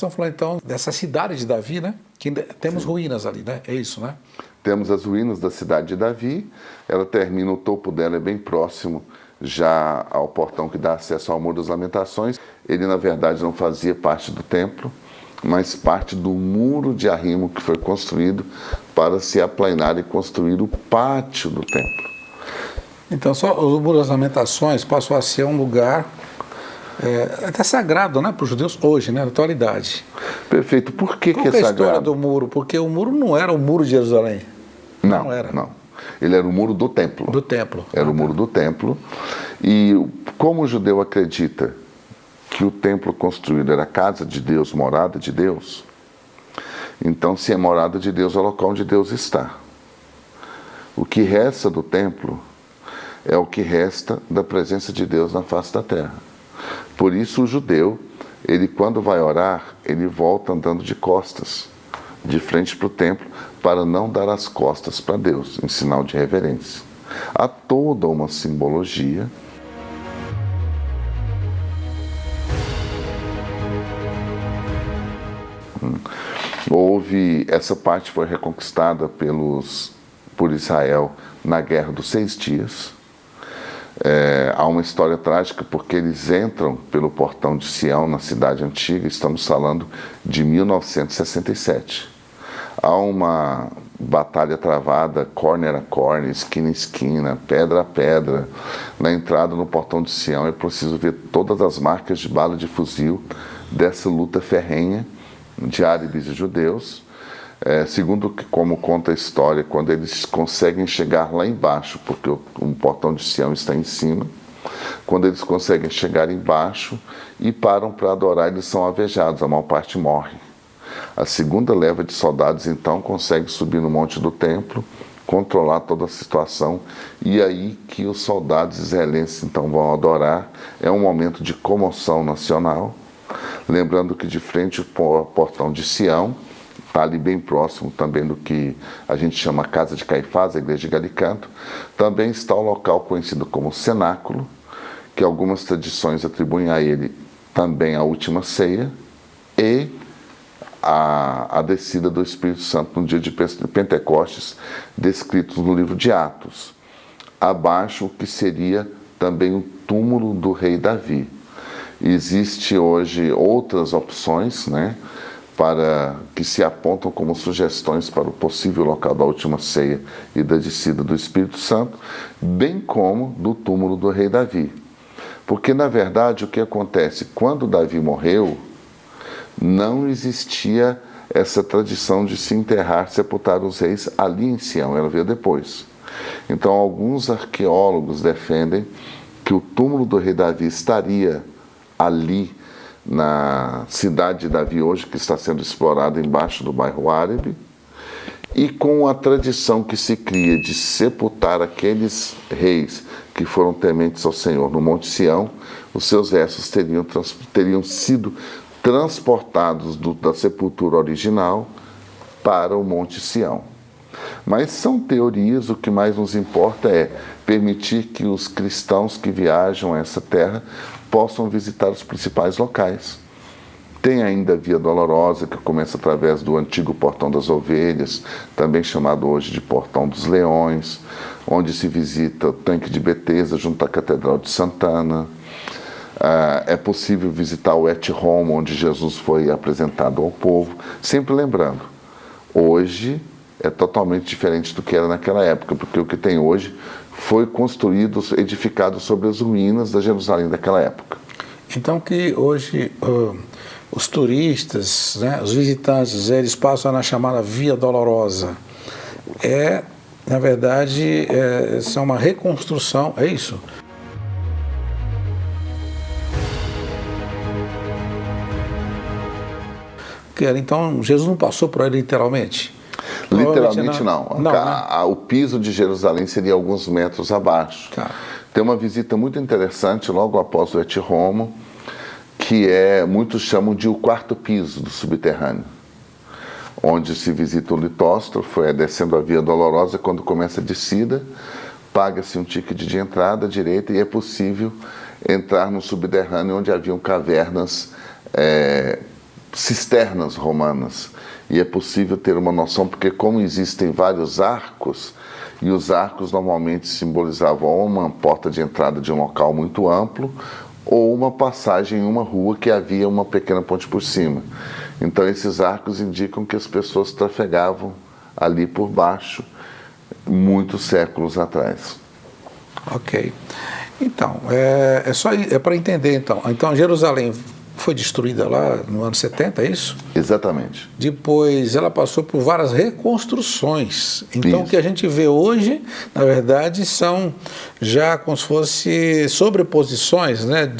estamos falando então dessa cidade de Davi, né? Que ainda temos ruínas ali, né? É isso, né? Temos as ruínas da cidade de Davi, ela termina, o topo dela é bem próximo já ao portão que dá acesso ao Muro das Lamentações. Ele, na verdade, não fazia parte do templo, mas parte do muro de arrimo que foi construído para se aplainar e construir o pátio do templo. Então, só o Muro das Lamentações passou a ser um lugar até sagrado, né, para os judeus hoje, né, na atualidade. Perfeito. Por que Qual que é é a história sagrado? do muro? Porque o muro não era o muro de Jerusalém. Não era. Não. Ele era o muro do templo. Do templo. Era o muro do templo. E como o judeu acredita que o templo construído era a casa de Deus, morada de Deus, então, se é morada de Deus, é o local onde Deus está. O que resta do templo é o que resta da presença de Deus na face da terra. Por isso, o judeu, ele quando vai orar, ele volta andando de costas, de frente para o templo, para não dar as costas para Deus, em sinal de reverência. Há toda uma simbologia. Essa parte foi reconquistada por Israel na Guerra dos 6 Dias. Há uma história trágica porque eles entram pelo portão de Sião, na cidade antiga, estamos falando de 1967. Há uma batalha travada, corner a corner, esquina a esquina, pedra a pedra. Na entrada no portão de Sião é preciso ver todas as marcas de bala de fuzil dessa luta ferrenha de árabes e judeus. Segundo como conta a história, quando eles conseguem chegar lá embaixo, porque o portão de Sião está em cima, quando eles conseguem chegar embaixo e param para adorar, eles são alvejados, a maior parte morre. A segunda leva de soldados, então, consegue subir no monte do templo, controlar toda a situação, e aí que os soldados israelenses, então, vão adorar. É um momento de comoção nacional, lembrando que de frente ao portão de Sião, está ali bem próximo também do que a gente chama Casa de Caifás, a igreja de Galicanto, também está o local conhecido como Cenáculo, que algumas tradições atribuem a ele também a última ceia e a descida do Espírito Santo no dia de Pentecostes, descritos no livro de Atos. Abaixo, o que seria também o túmulo do rei Davi. Existe hoje outras opções, né, para que se apontam como sugestões para o possível local da última ceia e da descida do Espírito Santo, bem como do túmulo do rei Davi. Porque, na verdade, o que acontece? Quando Davi morreu, não existia essa tradição de se enterrar, sepultar os reis ali em Sião, ela veio depois. Então, alguns arqueólogos defendem que o túmulo do rei Davi estaria ali na cidade de Davi hoje, que está sendo explorada embaixo do bairro árabe, e com a tradição que se cria de sepultar aqueles reis que foram tementes ao Senhor no Monte Sião, os seus restos teriam sido transportados da sepultura original para o Monte Sião. Mas são teorias, o que mais nos importa é permitir que os cristãos que viajam a essa terra possam visitar os principais locais. Tem ainda a Via Dolorosa, que começa através do antigo Portão das Ovelhas, também chamado hoje de Portão dos Leões, onde se visita o Tanque de Betesda, junto à Catedral de Santana. É possível visitar o Et Hom, onde Jesus foi apresentado ao povo. Sempre lembrando, hoje é totalmente diferente do que era naquela época, porque o que tem hoje foi construído, edificado sobre as ruínas da Jerusalém daquela época. Então que hoje os turistas, né, os visitantes, eles passam na chamada Via Dolorosa. Na verdade, é uma reconstrução, é isso? Então, Jesus não passou por aí literalmente? Literalmente não. Né? O piso de Jerusalém seria alguns metros abaixo. Tá. Tem uma visita muito interessante logo após o Et Hom, que muitos chamam de o quarto piso do subterrâneo, onde se visita o litóstrofo, descendo a Via Dolorosa. Quando começa a descida, paga-se um ticket de entrada à direita e é possível entrar no subterrâneo, onde haviam cavernas cisternas romanas. E é possível ter uma noção, porque como existem vários arcos, e os arcos normalmente simbolizavam ou uma porta de entrada de um local muito amplo, ou uma passagem em uma rua que havia uma pequena ponte por cima. Então esses arcos indicam que as pessoas trafegavam ali por baixo muitos séculos atrás. Ok. Então, é para entender então. Então Jerusalém foi destruída lá no ano 70, é isso? Exatamente. Depois ela passou por várias reconstruções. Então Isso. o que a gente vê hoje, na verdade, são já como se fosse sobreposições, né,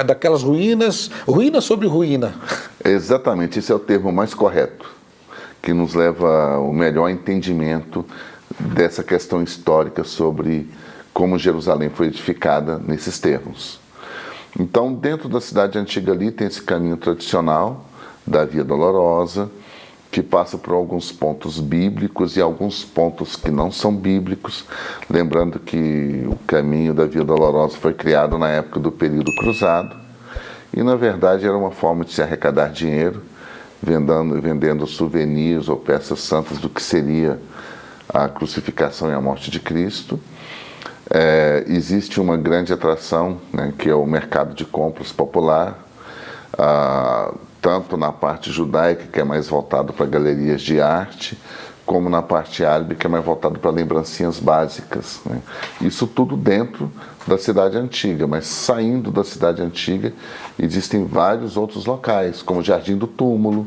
daquelas ruínas, ruína sobre ruína. Exatamente, esse é o termo mais correto, que nos leva ao melhor entendimento dessa questão histórica sobre como Jerusalém foi edificada nesses termos. Então, dentro da cidade antiga ali tem esse caminho tradicional da Via Dolorosa, que passa por alguns pontos bíblicos e alguns pontos que não são bíblicos. Lembrando que o caminho da Via Dolorosa foi criado na época do período cruzado e, na verdade, era uma forma de se arrecadar dinheiro, vendendo souvenirs ou peças santas do que seria a crucificação e a morte de Cristo. Existe uma grande atração, né, que é o mercado de compras popular, tanto na parte judaica, que é mais voltado para galerias de arte, como na parte árabe, que é mais voltado para lembrancinhas básicas, né? Isso tudo dentro da cidade antiga, mas saindo da cidade antiga existem vários outros locais, como o Jardim do Túmulo,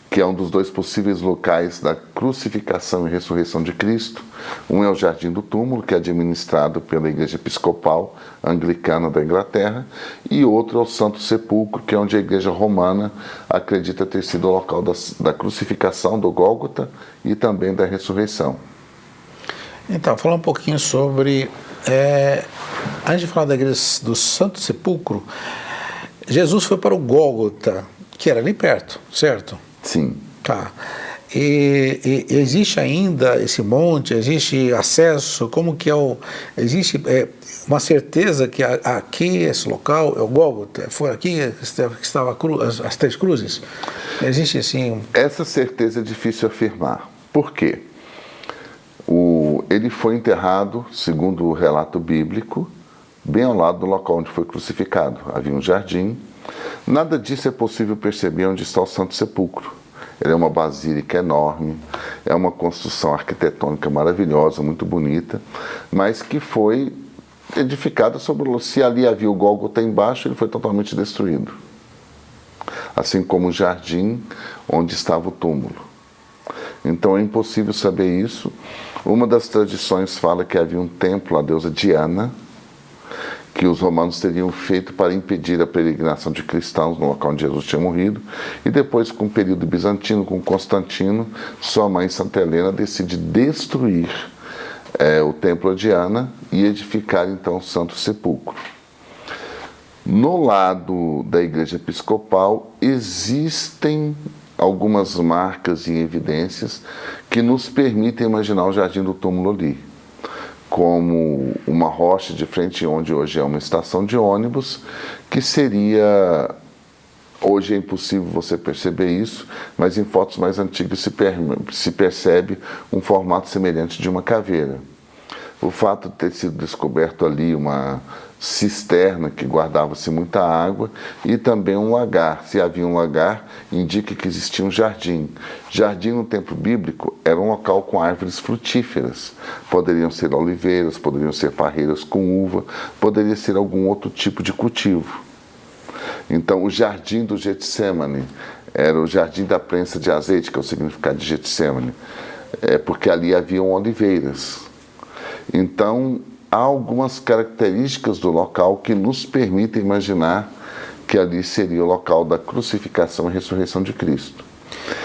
que é um dos dois possíveis locais da crucificação e ressurreição de Cristo. Um é o Jardim do Túmulo, que é administrado pela Igreja Episcopal Anglicana da Inglaterra, e outro é o Santo Sepulcro, que é onde a Igreja Romana acredita ter sido o local da crucificação do Gólgota e também da ressurreição. Então, falar um pouquinho sobre... antes de falar da Igreja do Santo Sepulcro, Jesus foi para o Gólgota, que era ali perto, certo? Sim. Tá. E existe ainda esse monte, existe acesso, como que existe uma certeza que aqui, esse local, é o Gólgota, foi aqui que estava as três cruzes? Existe assim... Essa certeza é difícil afirmar. Por quê? Ele foi enterrado, segundo o relato bíblico, bem ao lado do local onde foi crucificado. Havia um jardim. Nada disso é possível perceber onde está o Santo Sepulcro. Ele é uma basílica enorme, é uma construção arquitetônica maravilhosa, muito bonita, mas que foi edificada sobre... Se ali havia o Gólgota embaixo, ele foi totalmente destruído. Assim como o jardim onde estava o túmulo. Então é impossível saber isso. Uma das tradições fala que havia um templo à deusa Diana, que os romanos teriam feito para impedir a peregrinação de cristãos no local onde Jesus tinha morrido, e depois, com o período bizantino, com Constantino, sua mãe Santa Helena decide destruir o templo a Diana e edificar então o Santo Sepulcro. No lado da Igreja Episcopal existem algumas marcas e evidências que nos permitem imaginar o Jardim do Túmulo ali, como uma rocha de frente onde hoje é uma estação de ônibus, que seria... Hoje é impossível você perceber isso, mas em fotos mais antigas se percebe um formato semelhante de uma caveira. O fato de ter sido descoberto ali uma cisterna que guardava-se muita água e também um lagar. Se havia um lagar, indica que existia um jardim. Jardim no tempo bíblico era um local com árvores frutíferas. Poderiam ser oliveiras, poderiam ser parreiras com uva, poderia ser algum outro tipo de cultivo. Então, o jardim do Getsemane era o jardim da prensa de azeite, que é o significado de Getsemane, porque ali haviam oliveiras. Então, há algumas características do local que nos permitem imaginar que ali seria o local da crucificação e ressurreição de Cristo.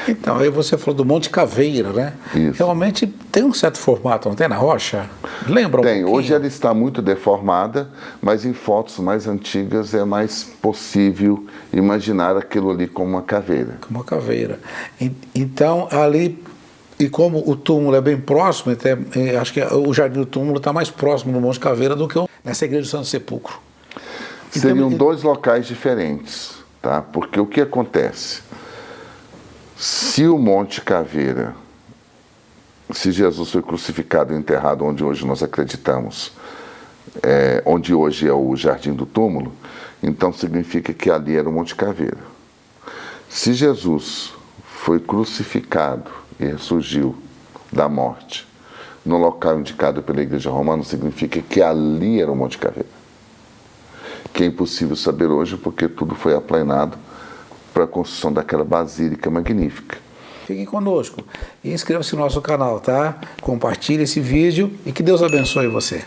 Então, aí você falou do Monte Caveira, né? Isso. Realmente tem um certo formato, não tem, na rocha? Lembra um Tem, pouquinho? hoje ela está muito deformada, mas em fotos mais antigas é mais possível imaginar aquilo ali como uma caveira. Como uma caveira. Então, ali... E como o túmulo é bem próximo, até, acho que o Jardim do Túmulo está mais próximo do Monte Caveira do que nessa Igreja do Santo Sepulcro. Seriam dois locais diferentes, tá? Porque o que acontece? Se o Monte Caveira, se Jesus foi crucificado e enterrado onde hoje nós acreditamos, onde hoje é o Jardim do Túmulo, então significa que ali era o Monte Caveira. Se Jesus foi crucificado e ressurgiu da morte no local indicado pela Igreja Romana, significa que ali era o Monte Caveira. Que é impossível saber hoje porque tudo foi aplanado para a construção daquela basílica magnífica. Fique conosco e inscreva-se no nosso canal, tá? Compartilhe esse vídeo e que Deus abençoe você.